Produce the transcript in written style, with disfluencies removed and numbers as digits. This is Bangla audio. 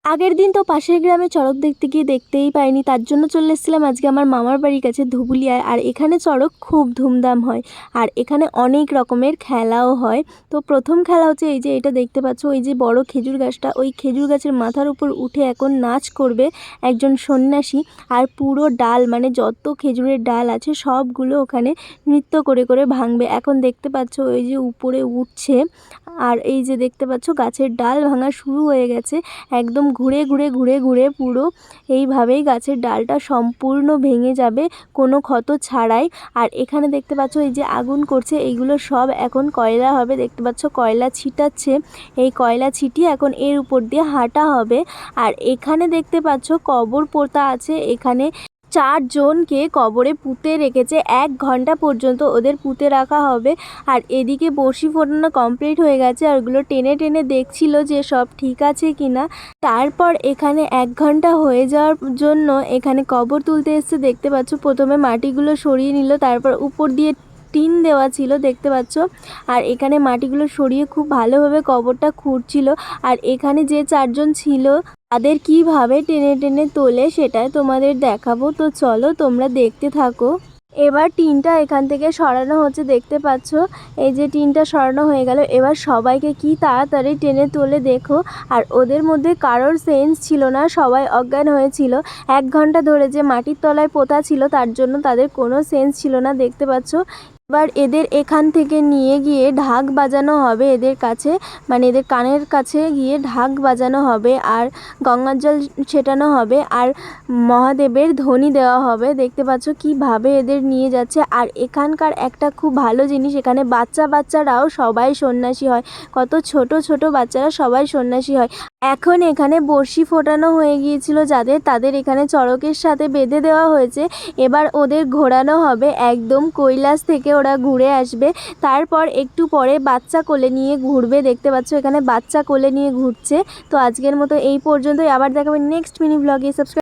আগের দিন তো পাশের গ্রামে চড়ক দেখতে গিয়ে দেখতেই পাইনি, তার জন্য চলে এসেছিলাম আজকে আমার মামার বাড়ির কাছে ধুবুলিয়ায়। আর এখানে চড়ক খুব ধুমধাম হয় আর এখানে অনেক রকমের খেলাও হয়। তো প্রথম খেলা হচ্ছে এই যে এটা দেখতে পাচ্ছ, ওই যে বড় খেজুর গাছটা, ওই খেজুর গাছের মাথার উপর উঠে এখন নাচ করবে একজন সন্ন্যাসী। আর পুরো ডাল মানে যত খেজুরের ডাল আছে সবগুলো ওখানে নৃত্য করে করে ভাঙবে। এখন দেখতে পাচ্ছ ওই যে উপরে উঠছে আর এই যে দেখতে পাচ্ছ গাছের ডাল ভাঙা শুরু হয়ে গেছে। একদম ঘুরে ঘুরে ঘুরে ঘুরে পুরো এইভাবেই গাছের ডালটা সম্পূর্ণ ভেঙে যাবে কোনো ক্ষত ছাড়াই। আর এখানে দেখতে পাচ্ছ এই যে আগুন করছে, এইগুলো সব এখন কয়লা হবে। দেখতে পাচ্ছ কয়লা ছিটাচ্ছে, এই কয়লা ছিটিয়ে এখন এর উপর দিয়ে হাঁটা হবে। আর এখানে দেখতে পাচ্ছ কবর পোঁতা আছে, এখানে 4 জনকে কবরে পুঁতে রেখেছে, 1 ঘন্টা পর্যন্ত ওদের পুঁতে রাখা হবে। আর এদিকে বড়শি ফোটানো কমপ্লিট হয়ে গেছে আর ওগুলো টেনে টেনে দেখছিল যে সব ঠিক আছে কিনা। তারপর এখানে 1 ঘন্টা হয়ে যাওয়ার জন্য এখানে কবর তুলতে এসছে। দেখতে পাচ্ছ প্রথমে মাটিগুলো সরিয়ে নিল, তারপর উপর দিয়ে টিন দেওয়া ছিল দেখতে পাচ্ছ। আর এখানে মাটিগুলো সরিয়ে খুব ভালোভাবে কবরটা খুঁড়ছিল। আর এখানে যে 4 জন ছিল তাদের কিভাবে টেনে টেনে তোলে সেটাই তোমাদের দেখাবো, তো চলো তোমরা দেখতে থাকো। এবার টিনটা এখান থেকে সরানো হচ্ছে, দেখতে পাচ্ছ এই যে টিনটা সরানো হয়ে গেল। এবার সবাইকে কি তাড়াতাড়ি টেনে তোলে দেখো। আর ওদের মধ্যে কারোর সেন্স ছিল না, সবাই অজ্ঞান হয়েছিল। 1 ঘন্টা ধরে যে মাটির তলায় পোঁতা ছিল তার জন্য তাদের কোনো সেন্স ছিল না, দেখতে পাচ্ছ। এবার এদের এখান থেকে নিয়ে গিয়ে ঢাক বাজানো হবে এদের কাছে, মানে এদের কানের কাছে গিয়ে ঢাক বাজানো হবে আর গঙ্গার জল ছেটানো হবে আর মহাদেবের ধ্বনি দেওয়া হবে। দেখতে পাচ্ছ কিভাবে এদের নিয়ে যাচ্ছে। আর এখানকার একটা খুব ভালো জিনিস, এখানে বাচ্চারাও সবাই সন্ন্যাসী হয়, কত ছোট ছোট বাচ্চারা সবাই সন্ন্যাসী হয়। এখন এখানে বড়শি ফোটানো হয়ে গিয়েছিল যাদের, তাদের এখানে চড়কের সাথে বেঁধে দেওয়া হয়েছে। এবার ওদের ঘোরানো হবে, একদম কৈলাস থেকে ওরা ঘুরে আসবে। তারপর একটু পরে বাচ্চা কোলে নিয়ে ঘুরবে, দেখতে পাচ্ছ এখানে বাচ্চা কোলে নিয়ে ঘুরছে। তো আজকের মতো এই পর্যন্তই, আবার দেখাবে নেক্সট মিনি ব্লগে। সাবস্ক্রাইব।